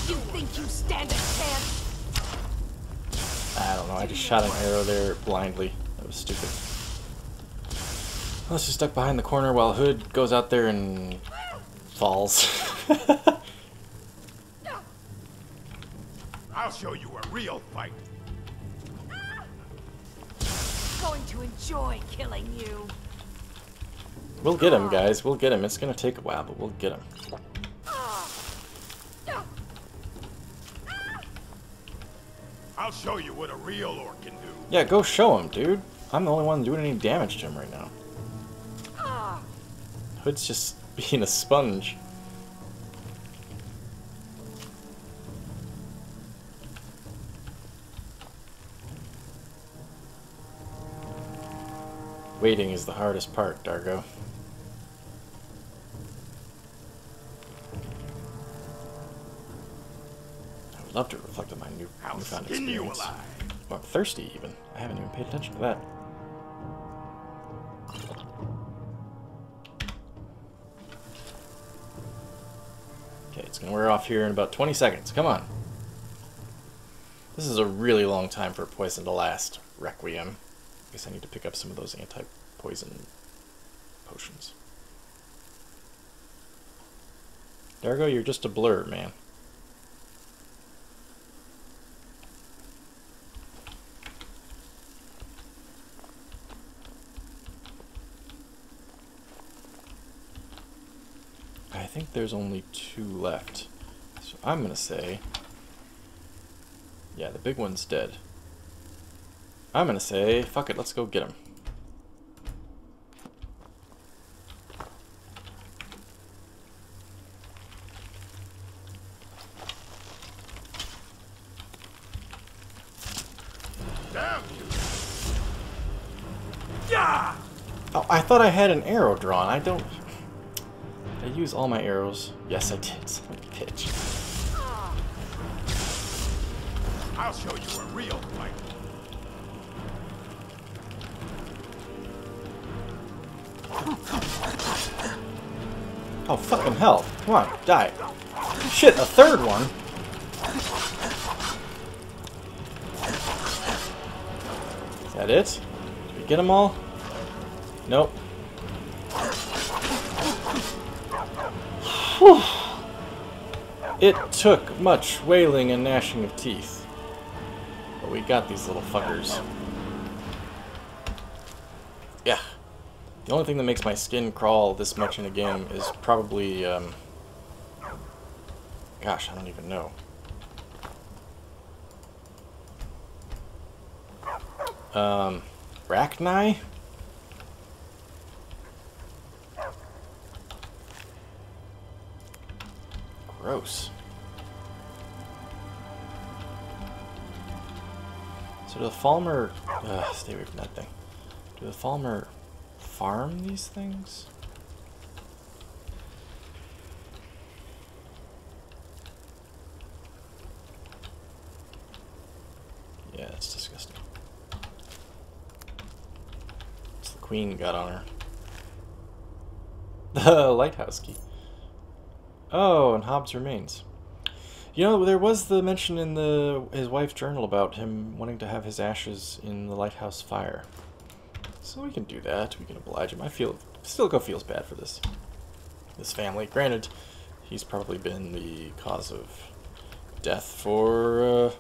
You think you stand a chance? I don't know, I just shot an arrow there blindly. That was stupid. Unless you're stuck behind the corner while Hood goes out there and falls. I'll show you a real fight. Going to enjoy killing you. We'll get him, guys. We'll get him. It's gonna take a while, but we'll get him. I'll show you what a real orc can do. Yeah, go show him, dude. I'm the only one doing any damage to him right now. Hood's just being a sponge. Waiting is the hardest part, Dargo. I would love to reflect on my newfound experience. Or I'm thirsty, even. I haven't even paid attention to that. Okay, it's gonna wear off here in about 20 seconds. Come on. This is a really long time for poison to last. Requiem. I guess I need to pick up some of those anti-poison potions. Dargo, you're just a blur, man. I think there's only 2 left. So I'm gonna say... yeah, the big one's dead. I'm gonna say, fuck it, let's go get him. Damn you! Yeah! Oh, I thought I had an arrow drawn. I don't... I use all my arrows. Yes, I did. Son of a bitch. I'll show you a real fight. Oh, fucking hell. Come on, die. Shit, a third one? Is that it? Did we get them all? Nope. Whew. It took much wailing and gnashing of teeth. But we got these little fuckers. Yeah. The only thing that makes my skin crawl this much in a game is probably, gosh, I don't even know. Rachni? Gross. So do the Falmer... stay away from that thing. Do the Falmer farm these things? Yeah, that's disgusting. What's the queen got on her? The lighthouse key. Oh, and Hobbs remains. You know, there was the mention in his wife's journal about him wanting to have his ashes in the lighthouse fire. So we can do that. We can oblige him. I feel Stilico feels bad for this family. Granted, he's probably been the cause of death for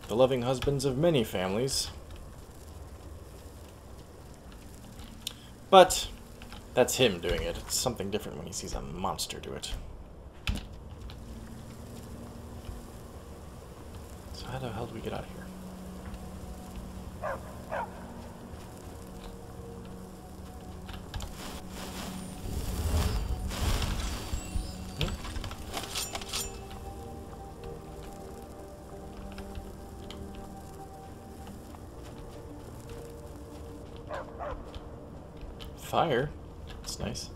the loving husbands of many families. But that's him doing it. It's something different when he sees a monster do it. So how the hell do we get out of here? Fire? That's nice.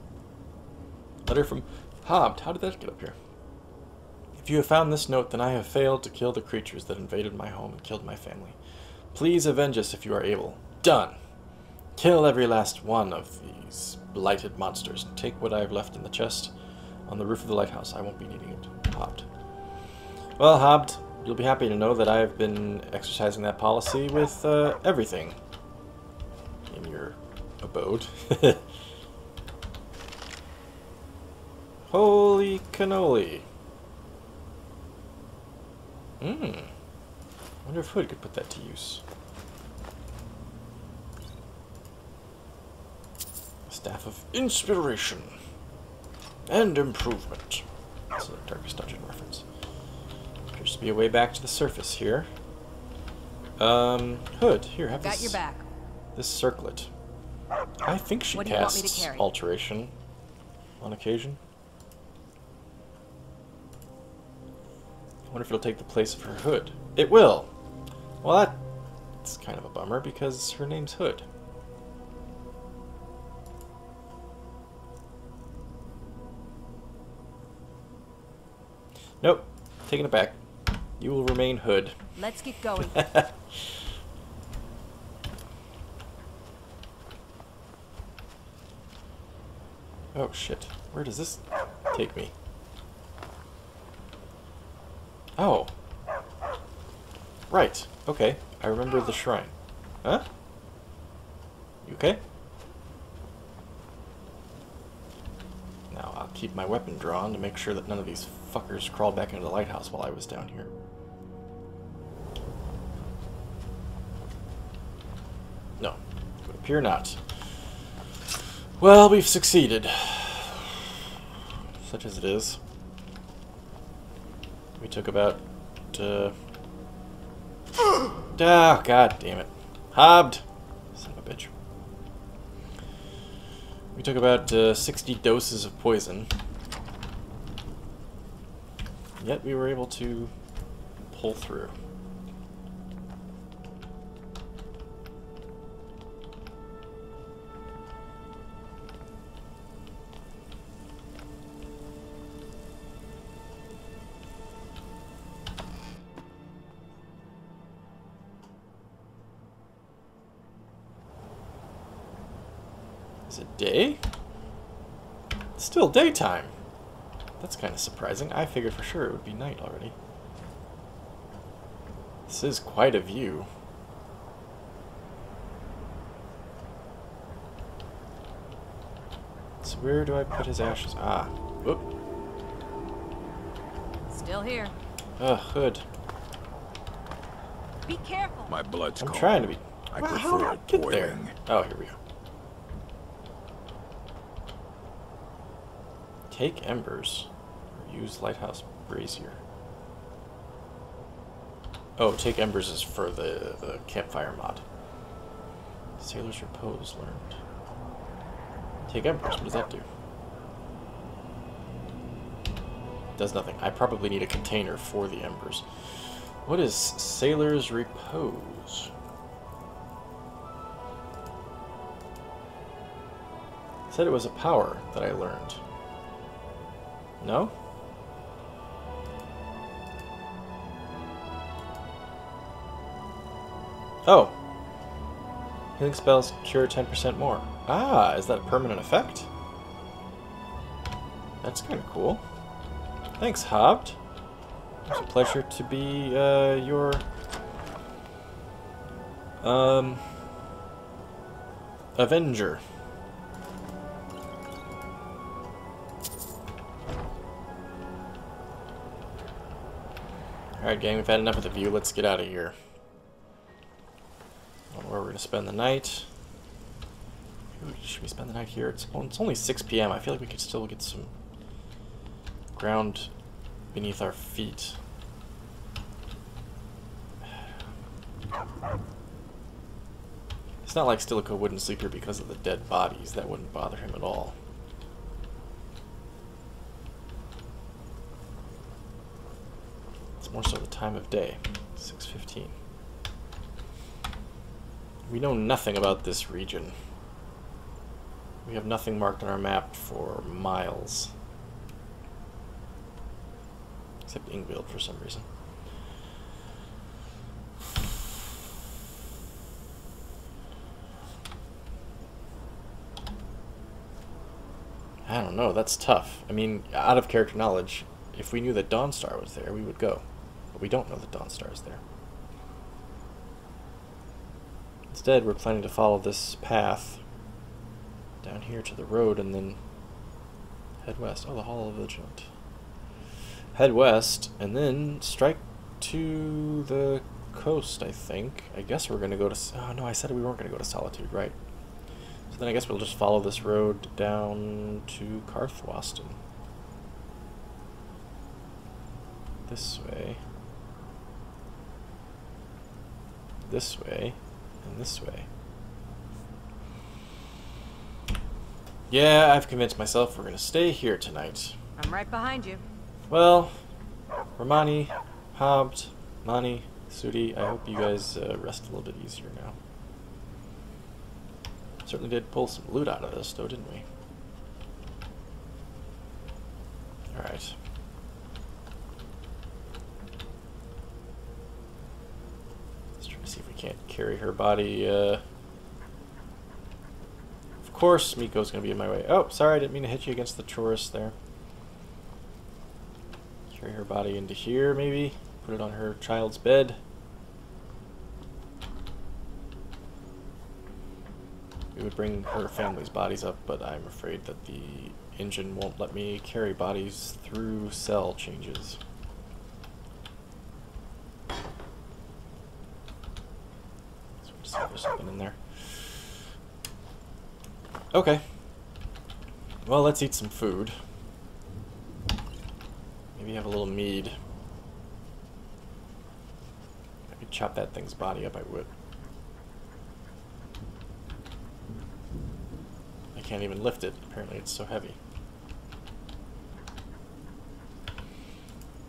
Letter from Hobbs. How did that get up here? If you have found this note, then I have failed to kill the creatures that invaded my home and killed my family. Please avenge us if you are able. Done! Kill every last one of these blighted monsters and take what I have left in the chest. On the roof of the lighthouse. I won't be needing it. Hobbed. Well, Hobbed, you'll be happy to know that I've been exercising that policy with everything in your abode. Holy cannoli. I wonder if Hood could put that to use. Staff of Inspiration and Improvement. That's a Darkest Dungeon reference. Appears to be a way back to the surface here. Hood, here, have Got this. your back. This circlet. I think she What do you want me to casts carry? Alteration on occasion. I wonder if it'll take the place of her Hood. It will! Well, that's kind of a bummer because her name's Hood. Nope. Taking it back. You will remain Hood. Let's get going. Oh shit. Where does this take me? Oh. Right. Okay. I remember the shrine. Huh? You okay? Now I'll keep my weapon drawn to make sure that none of these fuckers crawled back into the lighthouse while I was down here. No. It would appear not. Well, we've succeeded. Such as it is. We took about, oh, god damn it. Hobbed! Son of a bitch. We took about 60 doses of poison. Yet we were able to pull through. Is it day? It's still daytime. That's kind of surprising. I figured for sure it would be night already. This is quite a view. So where do I put his ashes? Ah. Whoop. Still here. Ugh, Hood. Be careful. My blood's I'm cold. trying to be... I Wow, how did prefer I it get there? boiling. Oh, here we go. Take embers. Or use lighthouse brazier. Oh, take embers is for the campfire mod. Sailor's repose learned. Take embers. What does that do? Does nothing. I probably need a container for the embers. What is Sailor's repose? Said it was a power that I learned. No? Oh. Healing spells cure 10% more. Ah, is that a permanent effect? That's kind of cool. Thanks, Hobbed. It's a pleasure to be your Avenger. Alright, gang, we've had enough of the view. Let's get out of here. I don't know where we're going to spend the night. Ooh, should we spend the night here? It's only 6 p.m. I feel like we could still get some ground beneath our feet. It's not like Stilico wouldn't sleep here because of the dead bodies. That wouldn't bother him at all. It's more so the time of day. 6:15. We know nothing about this region. We have nothing marked on our map for miles. Except Ingvild for some reason. I don't know, that's tough. I mean, out of character knowledge, if we knew that Dawnstar was there, we would go. But we don't know that Dawnstar is there. Instead, we're planning to follow this path down here to the road and then head west. Oh, the Hall of Vigilant. Head west and then strike to the coast, I think. I guess we're going to go to... Oh, no, I said we weren't going to go to Solitude, right? So then I guess we'll just follow this road down to Karthwasten. This way. This way. And this way. Yeah, I've convinced myself we're going to stay here tonight. I'm right behind you. Well, Romani, Hobbs, Mani, Sudi, I hope you guys rest a little bit easier now. Certainly did pull some loot out of this, though, didn't we? Alright. Let's try to see if we can't carry her body. Of course, Miko's going to be in my way. Oh, sorry, I didn't mean to hit you against the tourist there. Carry her body into here, maybe. Put it on her child's bed. We would bring her family's bodies up, but I'm afraid that the engine won't let me carry bodies through cell changes. So we'll see if there's something in there. Okay. Well, let's eat some food. Maybe have a little mead. If I could chop that thing's body up, I would. I can't even lift it. Apparently it's so heavy.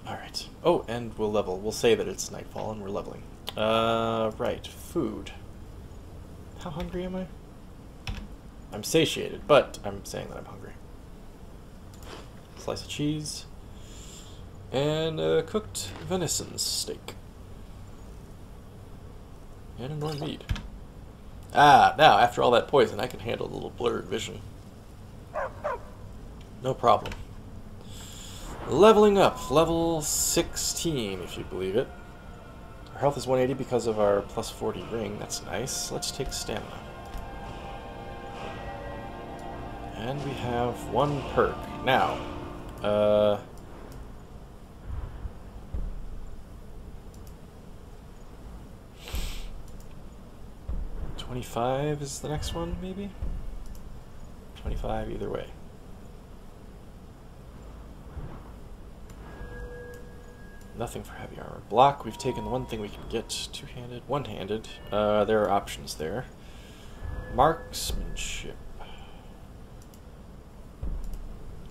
Alright. Oh, and we'll level. We'll say that it's nightfall and we're leveling. Right. Food. How hungry am I? I'm satiated, but I'm saying that I'm hungry. Slice of cheese. And cooked venison steak. And more meat. Ah, now, after all that poison, I can handle a little blurred vision. No problem. Leveling up. Level 16, if you believe it. Our health is 180 because of our plus 40 ring. That's nice. Let's take stamina. And we have one perk. Now, 25 is the next one, maybe? 25 either way. Nothing for heavy armor. Block, we've taken the one thing we can get. Two-handed, one-handed. There are options there. Marksmanship.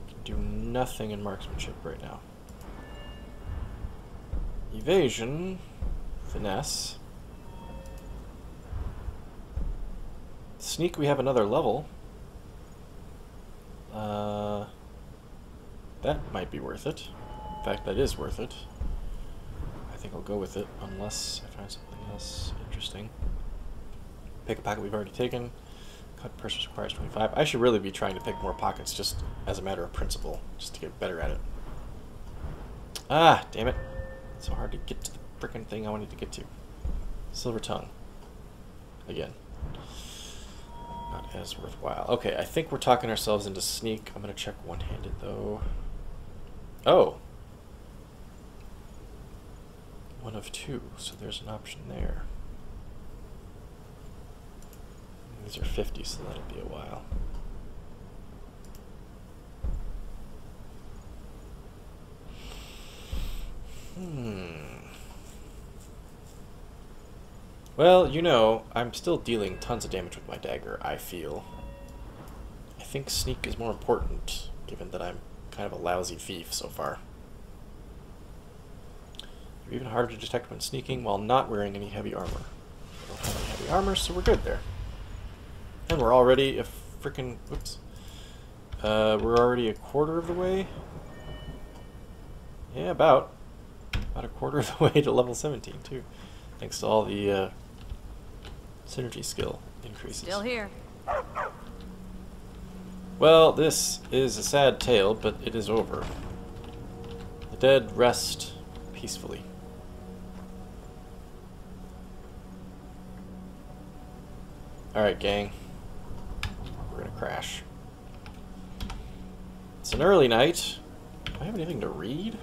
Can do nothing in marksmanship right now. Evasion. Finesse. Sneak, we have another level. That might be worth it. In fact, that is worth it. I think I'll go with it, unless I find something else interesting. Pick a pocket we've already taken. Cut purchase requires 25. I should really be trying to pick more pockets just as a matter of principle, just to get better at it. Ah, damn it. It's so hard to get to the frickin' thing I wanted to get to. Silver tongue. Again. Not as worthwhile. Okay, I think we're talking ourselves into sneak. I'm going to check one-handed, though. Oh. One of two, so there's an option there. These are 50, so that'll be a while. Well, you know, I'm still dealing tons of damage with my dagger, I feel. I think sneak is more important, given that I'm kind of a lousy thief so far. You're even harder to detect when sneaking while not wearing any heavy armor. I don't have any heavy armor, so we're good there. And we're already a frickin'... Whoops. We're already a quarter of the way? Yeah, about a quarter of the way to level 17, too. Thanks to all the synergy skill increases. Still here. Well, this is a sad tale, but it is over. The dead rest peacefully. Alright, gang. We're gonna crash. It's an early night. Do I have anything to read?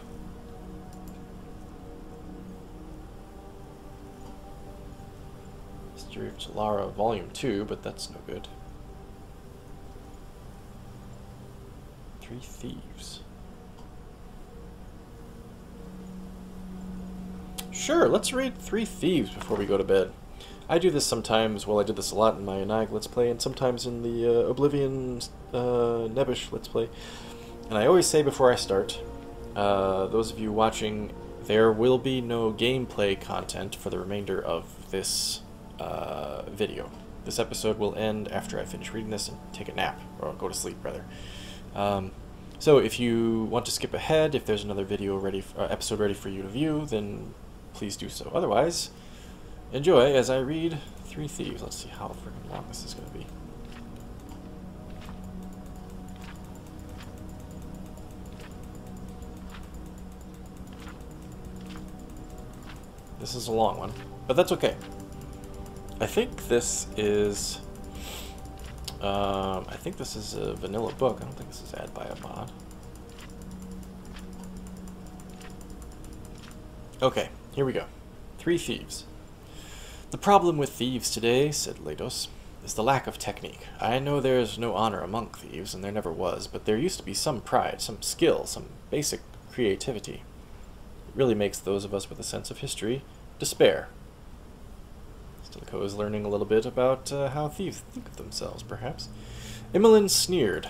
History of Solara, Volume 2, but that's no good. Three Thieves. Sure, let's read Three Thieves before we go to bed. I do this sometimes, well I did this a lot in my Nag Let's Play, and sometimes in the Oblivion Nebbish Let's Play. And I always say before I start, those of you watching, there will be no gameplay content for the remainder of this video. This episode will end after I finish reading this and take a nap, or go to sleep rather. So if you want to skip ahead, if there's another video ready, episode ready for you to view, then please do so. Otherwise, enjoy as I read Three Thieves. Let's see how freaking long this is going to be. This is a long one, but that's okay. I think this is a vanilla book. I don't think this is added by a mod. Okay, here we go. Three Thieves. The problem with thieves today, said Leidos, is the lack of technique. I know there is no honor among thieves, and there never was, but there used to be some pride, some skill, some basic creativity. It really makes those of us with a sense of history despair. Stilico is learning a little bit about how thieves think of themselves, perhaps. Imolen sneered,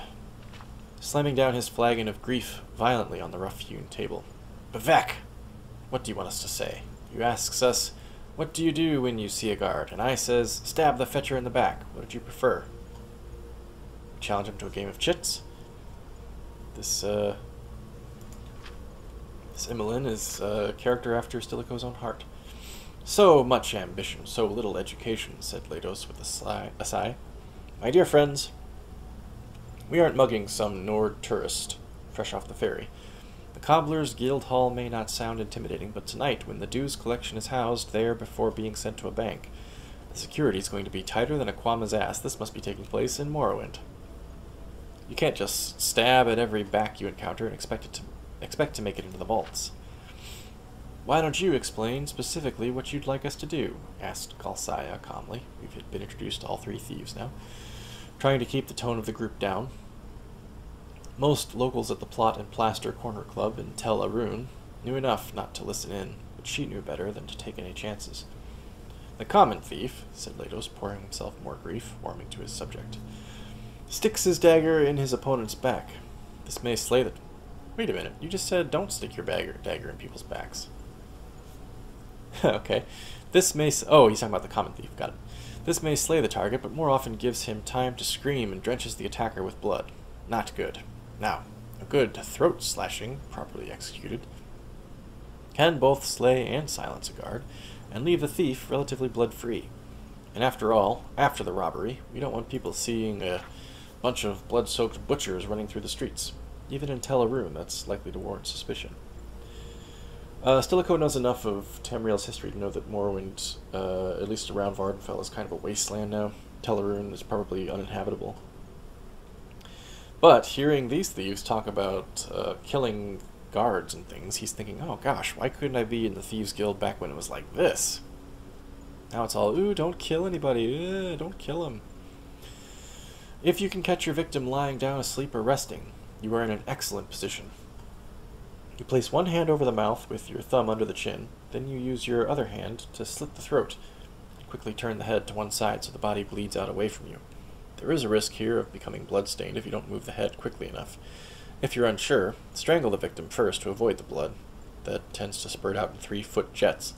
slamming down his flagon of grief violently on the rough-hewn table. Bavek! What do you want us to say? You asks us, what do you do when you see a guard? And I says, stab the fetcher in the back. What did you prefer? Challenge him to a game of chits? This Imolen is a character after Stilico's own heart. So much ambition, so little education, said Leidos with a sigh. My dear friends, we aren't mugging some Nord tourist fresh off the ferry. The Cobbler's Guild Hall may not sound intimidating, but tonight, when the dues collection is housed there before being sent to a bank, the security is going to be tighter than a Quama's ass. This must be taking place in Morrowind. You can't just stab at every back you encounter and expect to make it into the vaults. Why don't you explain specifically what you'd like us to do? Asked Kalsaya calmly. We've been introduced to all three thieves now, trying to keep the tone of the group down. Most locals at the Plot and Plaster Corner Club in Tel Arun knew enough not to listen in, but she knew better than to take any chances. The common thief, said Leidos, pouring himself more grief, warming to his subject, sticks his dagger in his opponent's back. This may slay the... Wait a minute, you just said don't stick your dagger in people's backs. Okay. This may... Oh, he's talking about the common thief, got it. This may slay the target, but more often gives him time to scream and drenches the attacker with blood. Not good. Now, a good throat slashing, properly executed, can both slay and silence a guard, and leave the thief relatively blood-free. And after all, after the robbery, we don't want people seeing a bunch of blood-soaked butchers running through the streets. Even in Tel Arun, that's likely to warrant suspicion. Stilico knows enough of Tamriel's history to know that Morrowind, at least around Vardenfell, is kind of a wasteland now. Tel Arun is probably uninhabitable. But hearing these thieves talk about killing guards and things, he's thinking, oh gosh, why couldn't I be in the Thieves Guild back when it was like this? Now it's all, ooh, don't kill anybody, don't kill him. If you can catch your victim lying down asleep or resting, you are in an excellent position. You place one hand over the mouth with your thumb under the chin, then you use your other hand to slit the throat, and quickly turn the head to one side so the body bleeds out away from you. There is a risk here of becoming bloodstained if you don't move the head quickly enough. If you're unsure, strangle the victim first to avoid the blood. That tends to spurt out in 3-foot jets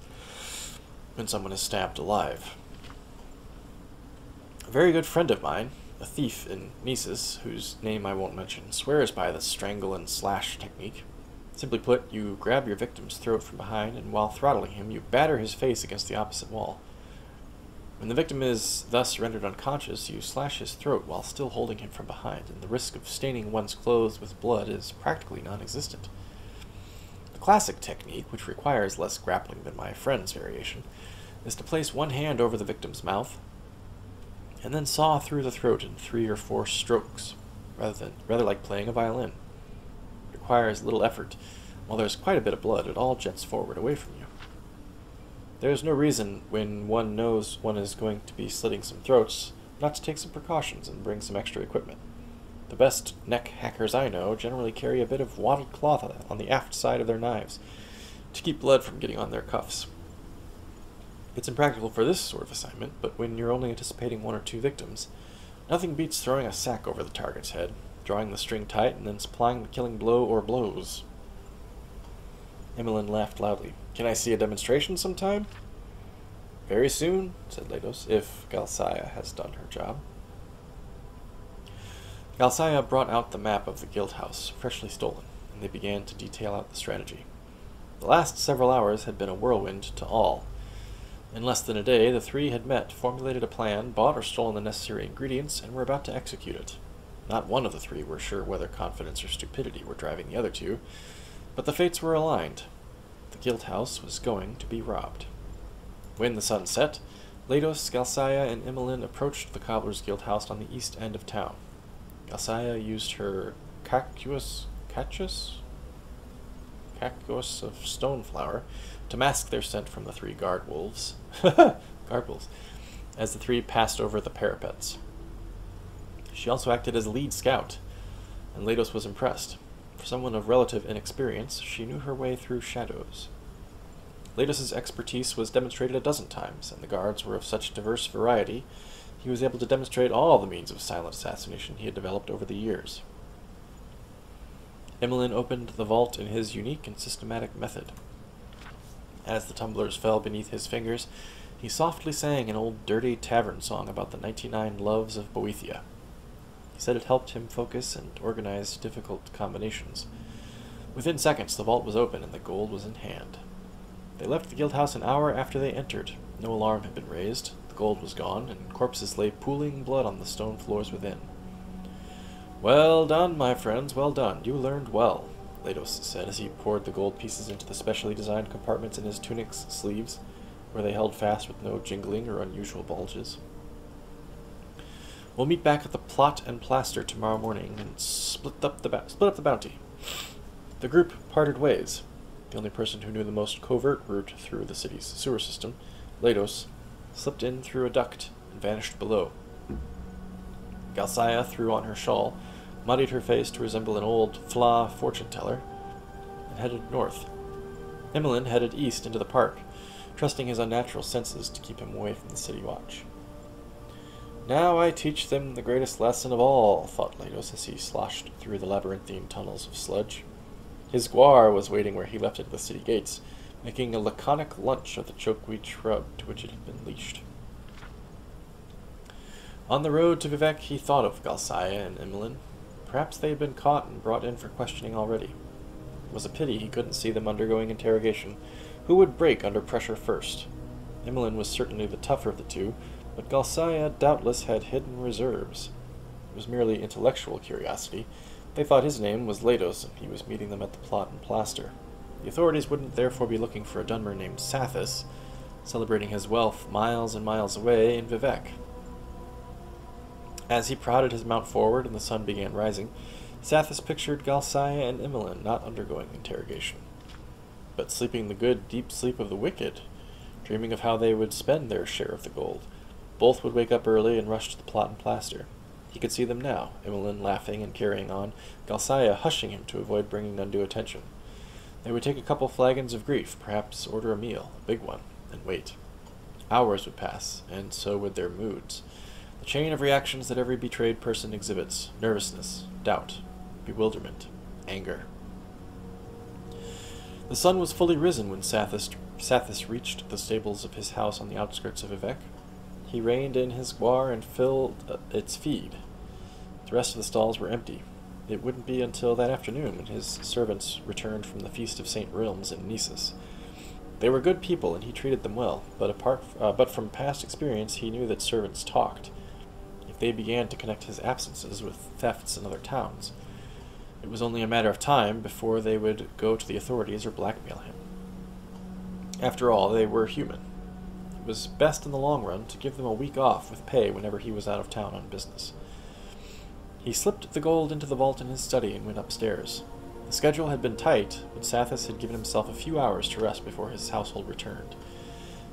when someone is stabbed alive. A very good friend of mine, a thief in Nisus, whose name I won't mention, swears by the strangle and slash technique. Simply put, you grab your victim's throat from behind, and while throttling him, you batter his face against the opposite wall. When the victim is thus rendered unconscious, you slash his throat while still holding him from behind, and the risk of staining one's clothes with blood is practically non-existent. The classic technique, which requires less grappling than my friend's variation, is to place one hand over the victim's mouth and then saw through the throat in 3 or 4 strokes, rather like playing a violin. It requires little effort. While there's quite a bit of blood, it all jets forward away from you. There is no reason, when one knows one is going to be slitting some throats, not to take some precautions and bring some extra equipment. The best neck hackers I know generally carry a bit of wadded cloth on the aft side of their knives to keep blood from getting on their cuffs. It's impractical for this sort of assignment, but when you're only anticipating 1 or 2 victims, nothing beats throwing a sack over the target's head, drawing the string tight, and then supplying the killing blow or blows. Emmeline laughed loudly. "Can I see a demonstration sometime?" "Very soon," said Leidos, "if Galsaya has done her job." Galsaya brought out the map of the guild house, freshly stolen, and they began to detail out the strategy. The last several hours had been a whirlwind to all. In less than a day, the 3 had met, formulated a plan, bought or stolen the necessary ingredients, and were about to execute it. Not one of the 3 were sure whether confidence or stupidity were driving the other 2, but the fates were aligned. The guild house was going to be robbed. When the sun set, Leidos, Galsaya, and Emmeline approached the cobbler's guild house on the east end of town. Galsaya used her cactus of stoneflower to mask their scent from the 3 guard wolves, as the 3 passed over the parapets. She also acted as lead scout, and Leidos was impressed. For someone of relative inexperience, she knew her way through shadows. Leidos' expertise was demonstrated a dozen times, and the guards were of such diverse variety, he was able to demonstrate all the means of silent assassination he had developed over the years. Emmeline opened the vault in his unique and systematic method. As the tumblers fell beneath his fingers, he softly sang an old dirty tavern song about the 99 loves of Boethia. He said it helped him focus and organize difficult combinations. Within seconds, the vault was open and the gold was in hand. They left the guild house an hour after they entered. No alarm had been raised, the gold was gone, and corpses lay pooling blood on the stone floors within. "Well done, my friends, well done. You learned well," Leidos said as he poured the gold pieces into the specially designed compartments in his tunic's sleeves, where they held fast with no jingling or unusual bulges. "We'll meet back at the Plot and Plaster tomorrow morning and split up the bounty." The group parted ways. The only person who knew the most covert route through the city's sewer system, Leidos, slipped in through a duct and vanished below. Galsaya threw on her shawl, muddied her face to resemble an old Fla fortune-teller, and headed north. Emmeline headed east into the park, trusting his unnatural senses to keep him away from the city watch. "Now I teach them the greatest lesson of all," thought Leidos as he sloshed through the labyrinthine tunnels of sludge. His guar was waiting where he left it at the city gates, making a laconic lunch of the chokeweed shrub to which it had been leashed. On the road to Vivec, he thought of Galsaya and Emmeline. Perhaps they had been caught and brought in for questioning already. It was a pity he couldn't see them undergoing interrogation. Who would break under pressure first? Emmeline was certainly the tougher of the 2, but Galsaya doubtless had hidden reserves. It was merely intellectual curiosity. They thought his name was Leidos, and he was meeting them at the Plot and Plaster. The authorities wouldn't therefore be looking for a Dunmer named Sathis, celebrating his wealth miles and miles away in Vivec. As he prodded his mount forward and the sun began rising, Sathis pictured Galsaya and Emmeline not undergoing interrogation, but sleeping the good, deep sleep of the wicked, dreaming of how they would spend their share of the gold. Both would wake up early and rush to the Plot and Plaster. He could see them now, Emmeline laughing and carrying on, Galsaya hushing him to avoid bringing undue attention. They would take a couple flagons of grief, perhaps order a meal, a big one, and wait. Hours would pass, and so would their moods. The chain of reactions that every betrayed person exhibits: nervousness, doubt, bewilderment, anger. The sun was fully risen when Sathis reached the stables of his house on the outskirts of Vivec. He reined in his guar and filled its feed. The rest of the stalls were empty. It wouldn't be until that afternoon when his servants returned from the Feast of St. Realms in Nisus. They were good people, and he treated them well, but from past experience he knew that servants talked. If they began to connect his absences with thefts in other towns, it was only a matter of time before they would go to the authorities or blackmail him. After all, they were human. It was best in the long run to give them a week off with pay whenever he was out of town on business. He slipped the gold into the vault in his study and went upstairs. The schedule had been tight, but Sathis had given himself a few hours to rest before his household returned.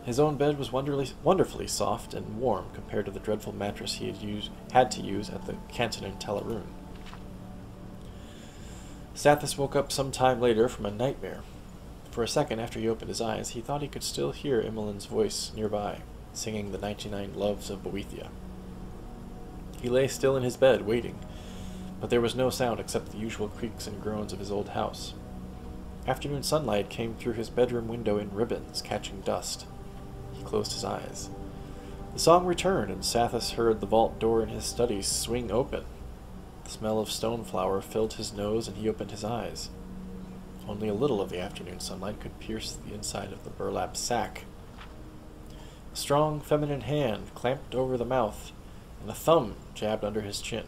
His own bed was wonderfully soft and warm compared to the dreadful mattress he had to use at the Canton and Teleroon. Sathis woke up some time later from a nightmare. For a second after he opened his eyes, he thought he could still hear Imolin's voice nearby, singing the 99 Loves of Boethia. He lay still in his bed, waiting, but there was no sound except the usual creaks and groans of his old house. Afternoon sunlight came through his bedroom window in ribbons, catching dust. He closed his eyes. The song returned, and Sathis heard the vault door in his study swing open. The smell of stoneflower filled his nose, and he opened his eyes. Only a little of the afternoon sunlight could pierce the inside of the burlap sack. A strong feminine hand clamped over the mouth, and a thumb jabbed under his chin.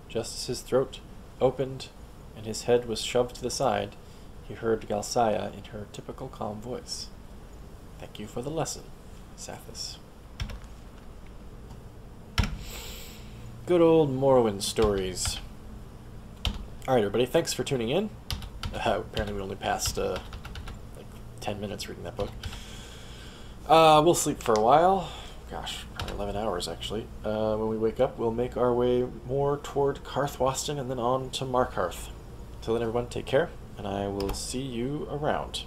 Just as his throat opened and his head was shoved to the side, he heard Galsaya in her typical calm voice. "Thank you for the lesson, Sathis." Good old Morrowind stories. Alright everybody, thanks for tuning in. Apparently we only passed like 10 minutes reading that book. We'll sleep for a while. Gosh, probably 11 hours actually. When we wake up, we'll make our way more toward Karthwasten and then on to Markarth. Till then, everyone, take care, and I will see you around.